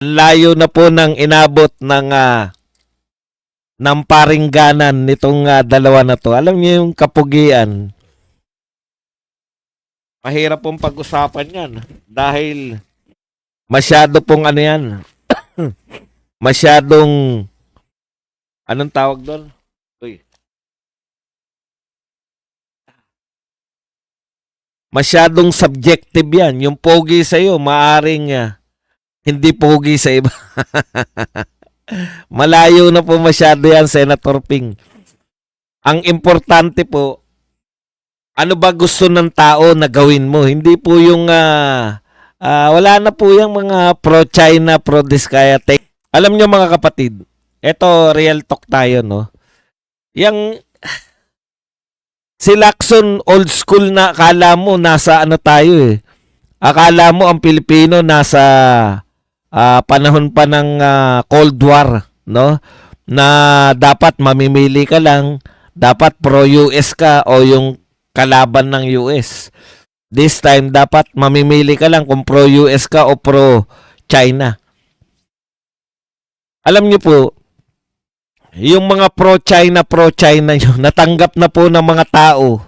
Layo na po ng inabot ng paringganan nitong dalawa na to. Alam niyo yung kapugian. Mahirap pong pag-usapan yan. Dahil masyado pong ano yan. Masyadong, anong tawag doon? Uy. Masyadong subjective yan. Yung pogi sa'yo, maaring hindi pogi sa iba. Malayo na po masyado yan, Senator Ping. Ang importante po, ano ba gusto ng tao na gawin mo? Hindi po yung, wala na po yung mga pro-China, pro-Diskaya. Alam nyo mga kapatid, eto real talk tayo, no? Yang, si Lacson, old school na, akala mo nasa ano tayo eh. Akala mo ang Pilipino nasa panahon pa ng Cold War, no? Na dapat mamimili ka lang, dapat pro-US ka o yung kalaban ng US. This time, dapat mamimili ka lang kung pro-US ka o pro-China. Alam niyo po, yung mga pro-China nyo, natanggap na po ng mga tao,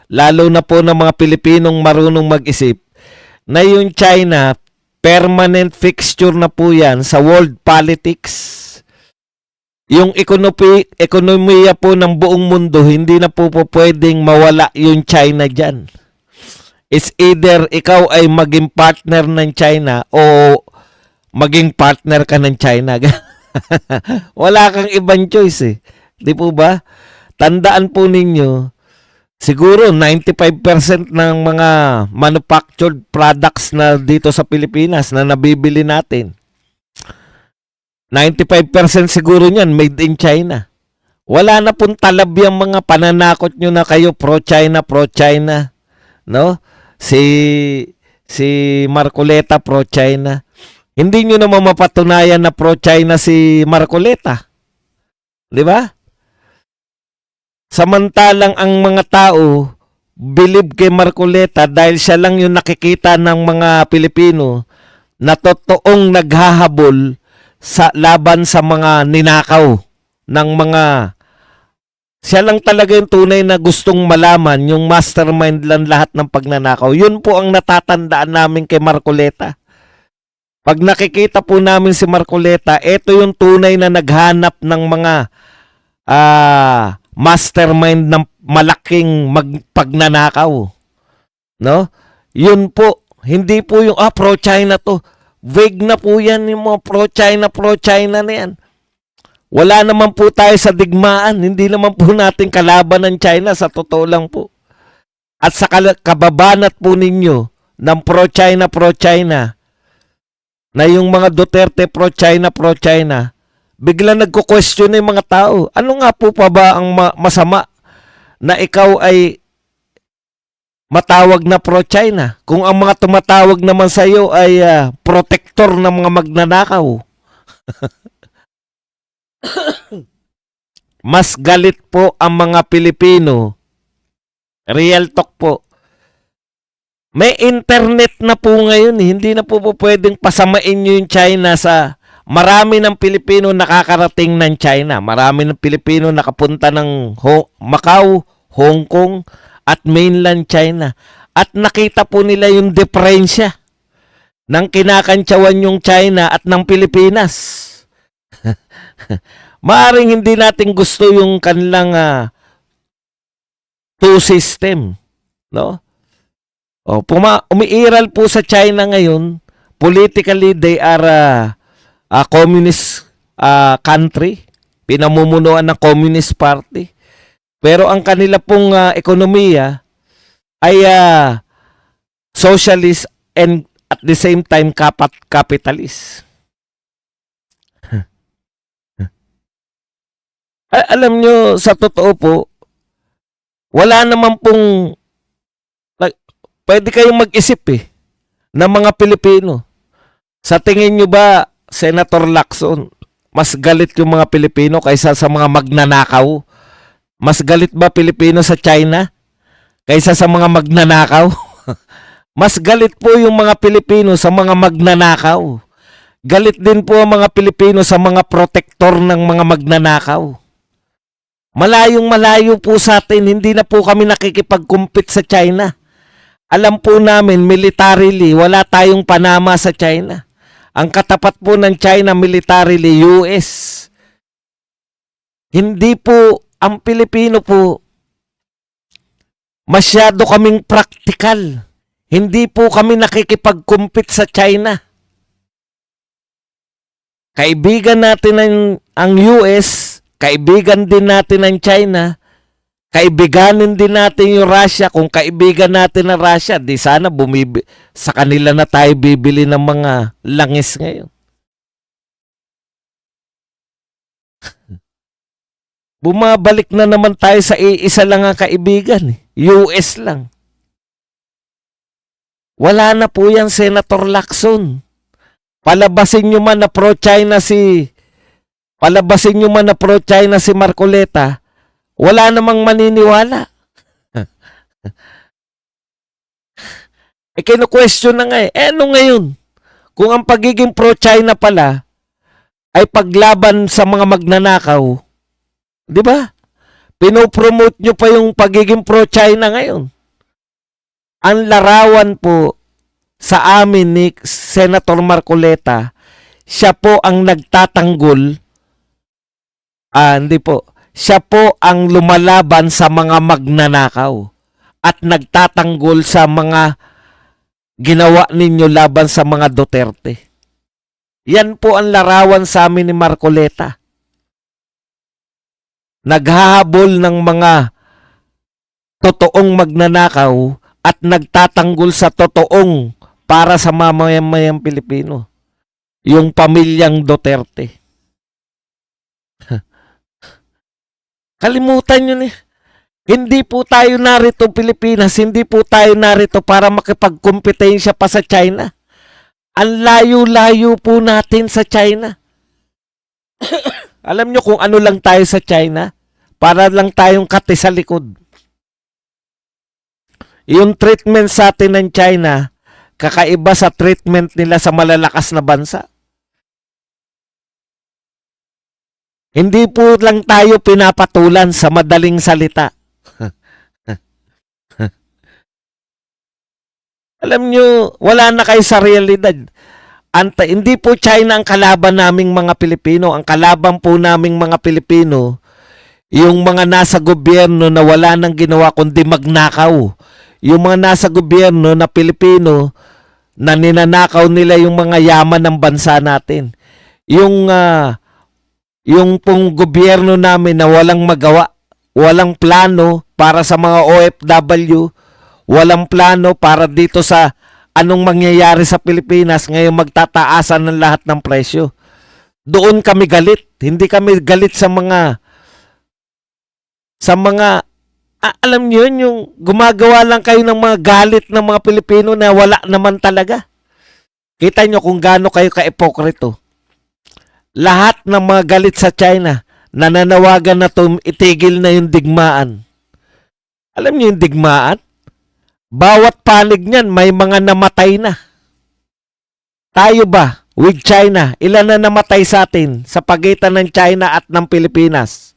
lalo na po ng mga Pilipinong marunong mag-isip, na yung China, permanent fixture na po yan sa world politics. Yung ekonomiya po ng buong mundo, hindi na po pwedeng mawala yung China dyan. It's either ikaw ay maging partner ng China o maging partner ka ng China. Wala kang ibang choice eh. Di po ba? Tandaan po ninyo, siguro 95% ng mga manufactured products na dito sa Pilipinas na nabibili natin, 95% siguro niyan made in China. Wala na pong talab yung mga pananakot nyo na kayo pro-China, no? Si Marcoleta pro-China. Hindi nyo naman mapatunayan na pro-China si Marcoleta. Di ba? Samantalang ang mga tao believe kay Marcoleta dahil siya lang yung nakikita ng mga Pilipino na totoong naghahabol sa laban sa mga ninakaw ng mga, siya lang talaga yung tunay na gustong malaman, yung mastermind lang lahat ng pagnanakaw. Yun po ang natatandaan namin kay Marcoleta. Pag nakikita po namin si Marcoleta, ito yung tunay na naghanap ng mga mastermind ng malaking pagnanakaw. No? Yun po, hindi po yung pro-China to. Vague na po yan yung mga pro-China na yan. Wala naman po tayo sa digmaan. Hindi naman po natin kalaban ng China, sa totoo lang po. At sa kababanat po ninyo ng pro-China, na yung mga Duterte pro-China, bigla nagko-question yung mga tao. Ano nga po pa ba ang masama na ikaw ay matawag na pro-China kung ang mga tumatawag naman sa iyo ay protector ng mga magnanakaw? Mas galit po ang mga Pilipino. Real talk po. May internet na po ngayon. Hindi na po pwedeng pasamain nyo yung China sa... Marami ng Pilipino nakakarating ng China. Marami ng Pilipino nakapunta ng Macau, Hong Kong, at mainland China. At nakita po nila yung diferensya ng kinakantsawan yung China at ng Pilipinas. Maaring hindi natin gusto yung kanilang two system, no? Umiiral po sa China ngayon. Politically, they are a communist country. Pinamumunuan ng Communist Party. Pero ang kanila pong ekonomiya ay socialist and at the same time capitalist. Alam nyo, sa totoo po, wala naman pong, pwede kayong mag-isip ng mga Pilipino. Sa tingin nyo ba, Senator Lacson, mas galit yung mga Pilipino kaysa sa mga magnanakaw? Mas galit ba Pilipino sa China kaysa sa mga magnanakaw? Mas galit po yung mga Pilipino sa mga magnanakaw. Galit din po ang mga Pilipino sa mga protektor ng mga magnanakaw. Malayong malayo po sa atin, hindi na po kami nakikipag-compete sa China. Alam po namin, militarily, wala tayong panama sa China. Ang katapat po ng China militarily, US. Hindi po, ang Pilipino po, masyado kaming practical. Hindi po kami nakikipag-compete sa China. Kaibigan natin ang US, kaibigan din natin ang China, kaibiganin din natin yung Russia. Kung kaibigan natin ang Russia, di sana sa kanila na tayo bibili ng mga langis ngayon. Bumabalik na naman tayo sa isa lang ang kaibigan, US lang. Wala na po yan, Senator Lacson. Palabasin nyo man na pro-China si Marcoleta, wala namang maniniwala. Kinu-question na nga ano ngayon? Kung ang pagiging pro-China pala ay paglaban sa mga magnanakaw, di ba? Pinopromote nyo pa yung pagiging pro-China ngayon. Ang larawan po sa amin ni Senator Marcoleta, siya po ang nagtatanggol, hindi po, siya po ang lumalaban sa mga magnanakaw at nagtatanggol sa mga ginawa ninyo laban sa mga Duterte. Yan po ang larawan sa amin ni Marcoleta. Naghahabol ng mga totoong magnanakaw at nagtatanggol sa totoong para sa mamamayang Pilipino. Yung pamilyang Duterte. Kalimutan nyo ni. Hindi po tayo narito Pilipinas, hindi po tayo narito para makipagkompetensya pa sa China. Ang layo-layo po natin sa China. Alam nyo kung ano lang tayo sa China? Para lang tayong kati sa likod. Yung treatment sa atin ng China, kakaiba sa treatment nila sa malalakas na bansa. Hindi po lang tayo pinapatulan sa madaling salita. Alam nyo, wala na kayo sa realidad. Hindi po China ang kalaban naming mga Pilipino. Ang kalaban po naming mga Pilipino, yung mga nasa gobyerno na wala nang ginawa kundi magnakaw. Yung mga nasa gobyerno na Pilipino na ninanakaw nila yung mga yaman ng bansa natin. Yung pong gobyerno namin na walang magawa, walang plano para sa mga OFW, walang plano para dito sa anong mangyayari sa Pilipinas, ngayon magtataasan ng lahat ng presyo. Doon kami galit. Hindi kami galit sa mga alam niyo yun, yung gumagawa lang kayo ng mga galit ng mga Pilipino na wala naman talaga. Kita nyo kung gaano kayo ka-epokrito. Lahat ng mga galit sa China, nananawagan na itigil na yung digmaan. Alam niyo yung digmaan? Bawat panig niyan, may mga namatay na. Tayo ba, with China, ilan na namatay sa atin sa pagitan ng China at ng Pilipinas?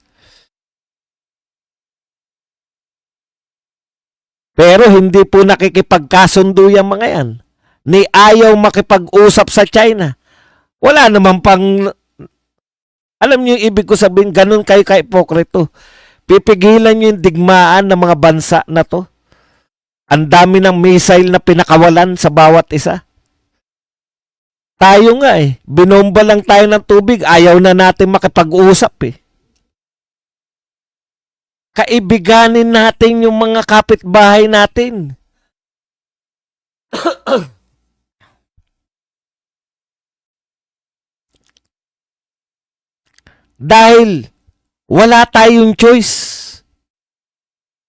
Pero hindi po nakikipagkasundo yung mga yan. Ni ayaw makipag-usap sa China. Wala naman pang... Alam niyo yung ibig ko sabihin, ganun kayo ka-ipokrito. Pipigilan niyo yung digmaan ng mga bansa na to. Ang dami ng missile na pinakawalan sa bawat isa. Tayo nga binomba lang tayo ng tubig, ayaw na natin makipag-usap Kaibiganin natin yung mga kapitbahay natin. Dahil wala tayong choice.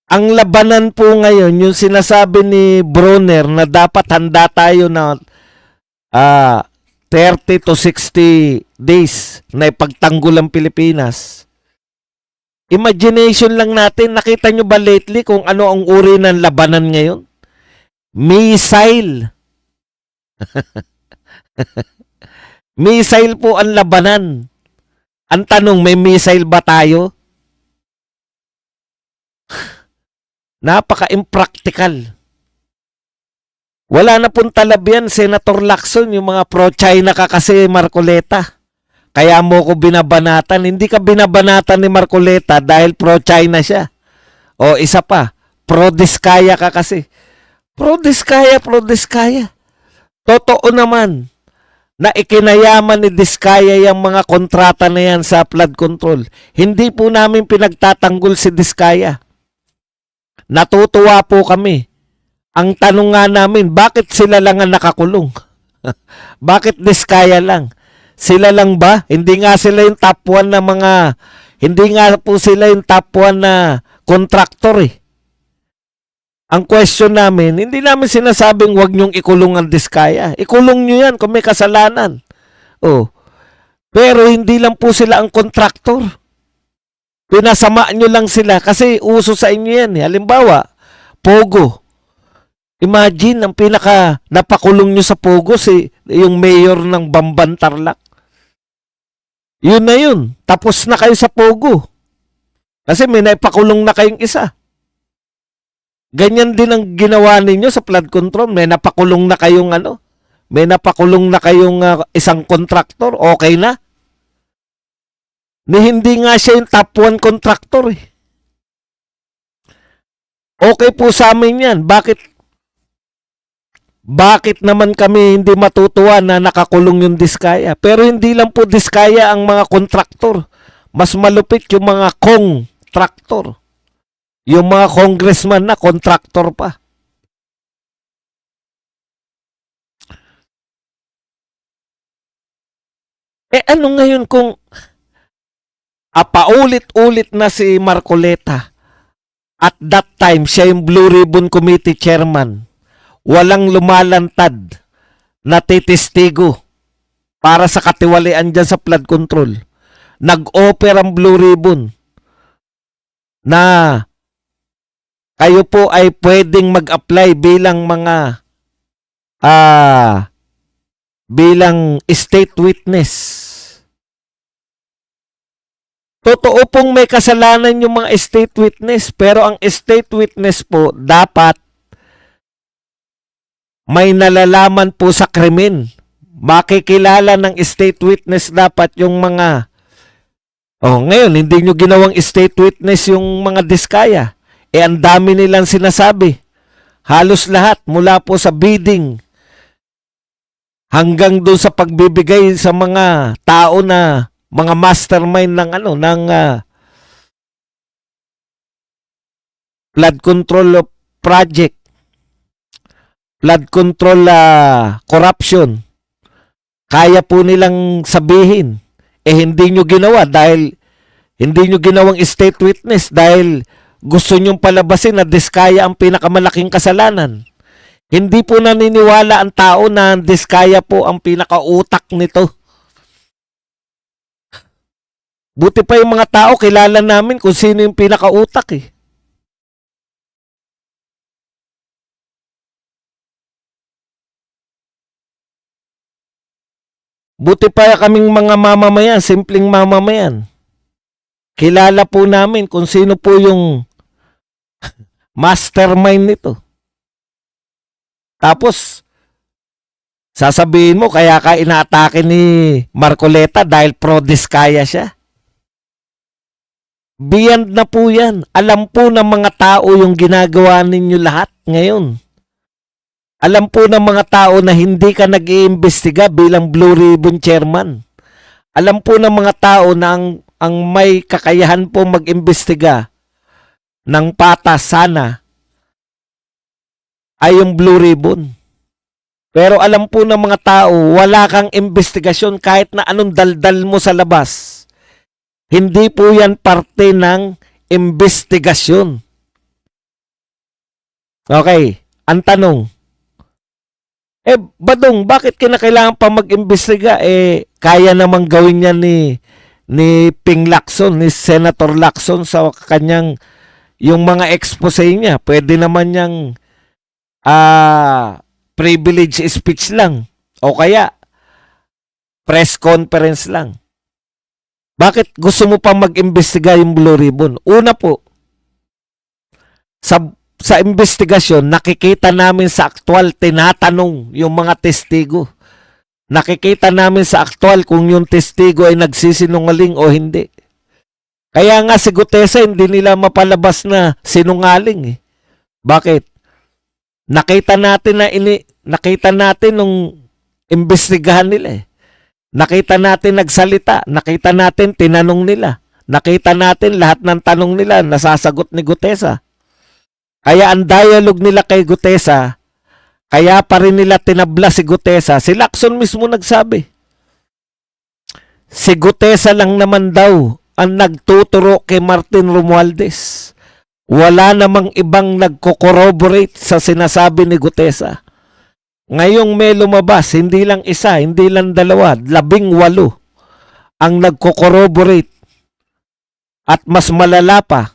Ang labanan po ngayon, yung sinasabi ni Bronner na dapat handa tayo na 30 to 60 days na ipagtanggol ang Pilipinas. Imagination lang natin, nakita nyo ba lately kung ano ang uri ng labanan ngayon? Missile. Missile po ang labanan. Ang tanong, may missile ba tayo? Napaka-impractical. Wala na pong talab yan, Senator Lacson, yung mga pro-China ka kasi, Marcoleta. Kaya mo ko binabanatan. Hindi ka binabanatan ni Marcoleta dahil pro-China siya. O isa pa, pro-Diskaya ka kasi. Pro-Diskaya, pro-Diskaya. Totoo naman na ikinayaman ni Diskaya yung mga kontrata na yan sa flood control. Hindi po namin pinagtatanggol si Diskaya. Natutuwa po kami. Ang tanong nga namin, bakit sila lang ang nakakulong? Bakit Diskaya lang? Sila lang ba? Hindi nga sila yung top 1 na hindi nga po sila yung top 1 na contractor eh. Ang question namin, hindi namin sinasabing wag niyong ikulong ang Diskaya. Ikulong niyo yan kung may kasalanan. Oh. Pero hindi lang po sila ang contractor. Pinasama niyo lang sila kasi uso sa inyo yan. Halimbawa, Pogo. Imagine, ang pinaka napakulong nyo sa Pogo yung mayor ng Bamban Tarlac. Yun na yun. Tapos na kayo sa Pogo. Kasi may naipakulong na kayong isa. Ganyan din ang ginawa ninyo sa flood control. May napakulong na kayong may napakulong na kayong isang kontraktor. Okay na. Hindi nga siya yung top 1 kontraktor eh. Okay po sa amin yan. Bakit naman kami hindi matutuwa na nakakulong yung Diskaya? Pero hindi lang po Diskaya ang mga kontraktor. Mas malupit yung mga kontraktor. Yung mga congressman na kontraktor pa. Ano ngayon kung paulit-ulit na si Marcoleta? At that time, siya yung Blue Ribbon Committee chairman. Walang lumalantad na titistigo para sa katiwalian dyan sa flood control. Nag-offer ang Blue Ribbon na kayo po ay pwedeng mag-apply bilang bilang state witness. Totoo pong may kasalanan yung mga state witness, pero ang state witness po dapat may nalalaman po sa krimen. Makikilala ng state witness dapat yung mga ngayon, hindi nyo ginawang state witness yung mga Diskaya. Ang dami nilang sinasabi. Halos lahat, mula po sa bidding hanggang doon sa pagbibigay sa mga tao na mga mastermind ng flood control project, flood control corruption. Kaya po nilang sabihin. Hindi nyo ginawa dahil hindi nyo ginawang state witness dahil gusto nyong palabasin na Diskaya ang pinakamalaking kasalanan. Hindi po naniniwala ang tao na Diskaya po ang pinakautak nito. Buti pa yung mga tao, kilala namin kung sino yung pinakautak eh. Buti pa kaming mga mamamayan, simpleng mamamayan. Kilala po namin kung sino po yung mastermind nito. Tapos, sasabihin mo, kaya ka inaatake ni Marcoleta dahil pro-Diskaya siya. Beyond na po yan. Alam po ng mga tao yung ginagawa ninyo lahat ngayon. Alam po ng mga tao na hindi ka nag-iimbestiga bilang Blue Ribbon Chairman. Alam po ng mga tao na ang may kakayahan po mag-imbestiga ng patas sana ay yung Blue Ribbon. Pero alam po ng mga tao, wala kang investigasyon kahit na anong daldal mo sa labas. Hindi po yan parte ng investigasyon. Okay, ang tanong, Badong, bakit kinakailangan pa mag-imbestiga? Kaya namang gawin yan ni Ping Lacson, ni Senator Lacson sa kanyang, yung mga expose niya. Pwede naman niyang privilege speech lang. O kaya, Press conference lang. Bakit gusto mo pa mag-imbestiga yung Blue Ribbon? Una po, sa investigasyon, nakikita namin sa aktwal, tinatanong yung mga testigo. Nakikita namin sa aktwal kung yung testigo ay nagsisinungaling o hindi. Kaya nga si Gutesa, hindi nila mapalabas na sinungaling eh. Bakit? Nakita natin nung imbestigahan nila eh. Nakita natin nagsalita, nakita natin tinanong nila. Nakita natin lahat ng tanong nila nasasagot ni Gutesa. Kaya ang dialogue nila kay Gutesa, kaya pa rin nila tinabla si Gutesa. Si Lacson mismo nagsabi. Si Gutesa lang naman daw ang nagtuturo kay Martin Romualdez. Wala namang ibang nagko-corroborate sa sinasabi ni Gutesa. Ngayong may lumabas, hindi lang isa, hindi lang dalawa, 18 ang nagko-corroborate. At mas malala pa,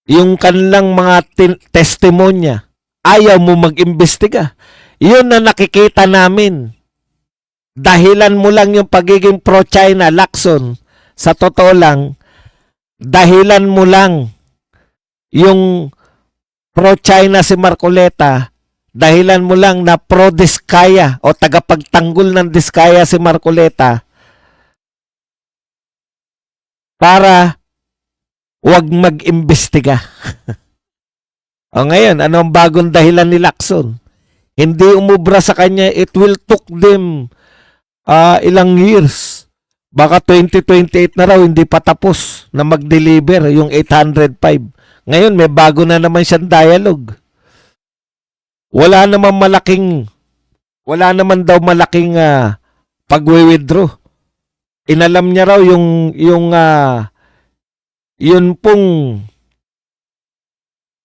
yung kanilang mga testimonya, ayaw mo mag-imbestiga. Yun na nakikita namin. Dahilan mo lang yung pagiging pro-China, Lacson. Sa totoo lang, dahilan mo lang yung pro-China si Marcoleta, dahilan mo lang na pro-Diskaya o tagapagtanggol ng Diskaya si Marcoleta para wag mag-imbestiga. O ngayon, ano ang bagong dahilan ni Lacson? Hindi umubra sa kanya, it will took them ilang years. Baka 2028 na raw, hindi pa tapos na mag-deliver yung 805. Ngayon, may bago na naman siyang dialogue. Wala naman daw malaking pag-withdraw. Inalam niya raw yun pong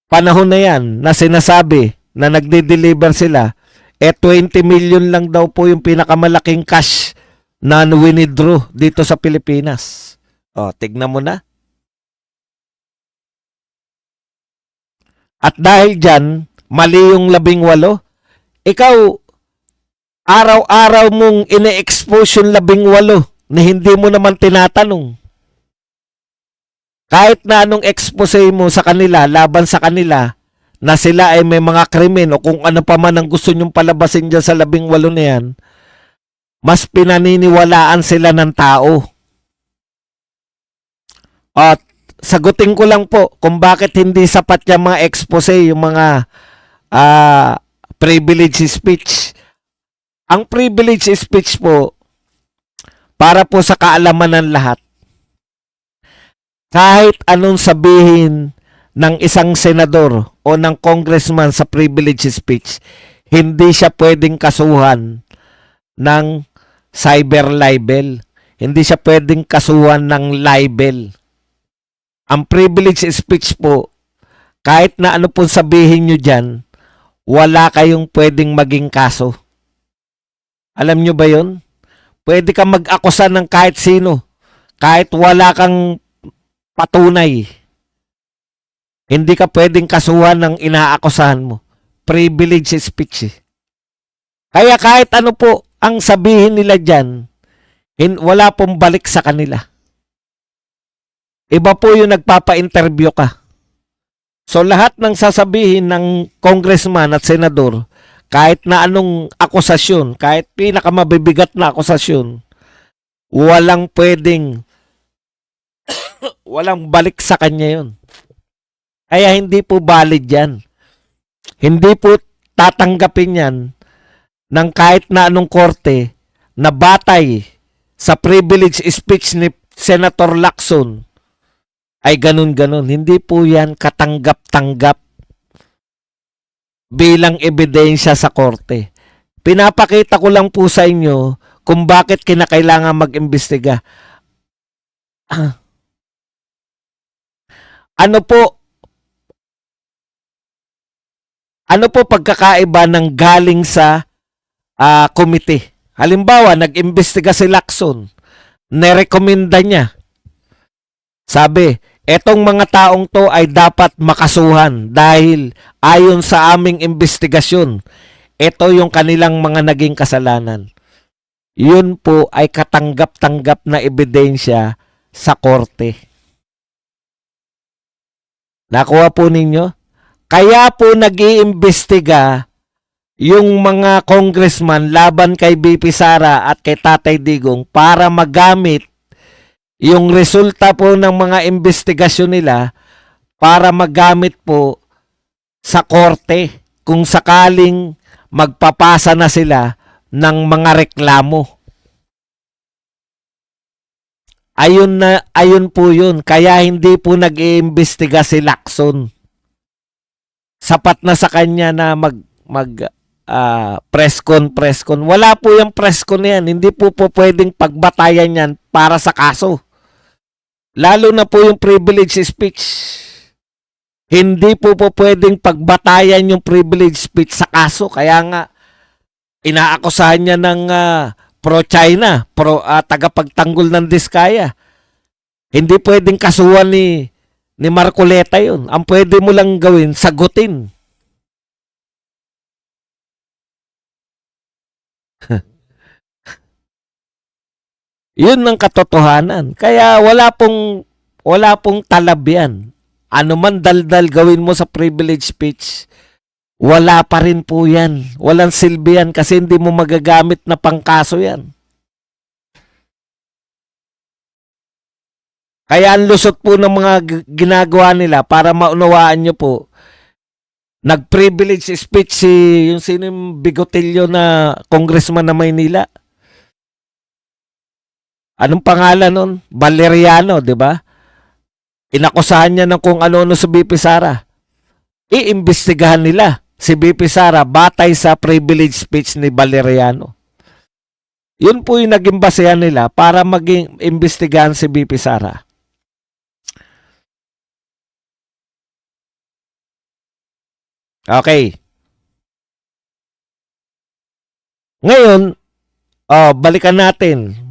panahon na yan na sinasabi na nagde-deliver sila, 20 million lang daw po yung pinakamalaking cash na winidraw dito sa Pilipinas. O, tignan mo na. At dahil dyan, mali yung 18, ikaw, araw-araw mong ine-expose yung 18 na hindi mo naman tinatanong. Kahit na anong expose mo sa kanila, laban sa kanila, na sila ay may mga krimen o kung ano pa man ang gusto nyong palabasin dyan sa 18 na yan, mas pinaniniwalaan sila ng tao. At sagutin ko lang po kung bakit hindi sapat yung mga expose, yung mga privilege speech. Ang privilege speech po, para po sa kaalaman ng lahat, kahit anong sabihin ng isang senador o ng congressman sa privilege speech, hindi siya pwedeng kasuhan ng cyber libel. Hindi siya pwedeng kasuhan ng libel. Ang privilege speech po, kahit na ano pong sabihin nyo dyan, wala kayong pwedeng maging kaso. Alam nyo ba yun? Pwede kang mag-akusa ng kahit sino, kahit wala kang patunay. Hindi ka pwedeng kasuhan ng inaakusahan mo. Privilege speech eh. Kaya kahit ano po ang sabihin nila dyan, wala pong balik sa kanila. Iba po yung nagpapa-interview ka. So lahat ng sasabihin ng congressman at senador, kahit na anong akusasyon, kahit pinakamabibigat na akusasyon, walang pwedeng walang balik sa kanya yun. Kaya hindi po valid yan. Hindi po tatanggapin yan ng kahit na anong korte na batay sa privilege speech ni Senator Lacson ay ganun-ganun. Hindi po yan katanggap-tanggap bilang ebidensya sa korte. Pinapakita ko lang po sa inyo kung bakit kinakailangan mag-imbestiga. Ano po pagkakaiba ng galing sa committee. Halimbawa, nag-imbestiga si Lacson, nerekomenda niya. Sabi, etong mga taong to ay dapat makasuhan dahil ayon sa aming investigasyon, ito yung kanilang mga naging kasalanan. Yun po ay katanggap-tanggap na ebidensya sa korte. Nakuha po ninyo? Kaya po nag-iimbestiga yung mga congressman laban kay BP Sara at kay Tatay Digong para magamit yung resulta po ng mga investigasyon nila para magamit po sa korte kung sakaling magpapasa na sila ng mga reklamo. Ayun po yun. Kaya hindi po nag-iimbestiga si Lacson. Sapat na sa kanya na press con. Wala po yung press con yan. Hindi po pwedeng pagbatayan yan para sa kaso. Lalo na po yung privilege speech. Hindi po pwedeng pagbatayan yung privilege speech sa kaso. Kaya nga, inaakusahan niya ng pro-China, tagapagtanggol ng Diskaya. Hindi pwedeng kasuhan ni Marcoleta yun. Ang pwede mo lang gawin, sagutin. Yun ang katotohanan. Kaya wala pong talab yan. Ano man daldal gawin mo sa privilege speech, wala pa rin po yan. Walang silbi yan kasi hindi mo magagamit na pangkaso yan. Kaya ang lusot po ng mga ginagawa nila para maunawaan nyo po, nag-privilege speech yung sino yung bigotilyo na congressman na Maynila. Anong pangalan nun? Valeriano, di ba? Inakusahan niya ng kung ano-ano sa BP Sara. Iimbestigahan nila si BP Sara batay sa privilege speech ni Valeriano. Yun po yung naging basehan nila para maging imbestigahan si BP Sara. Okay. Ngayon, balikan natin.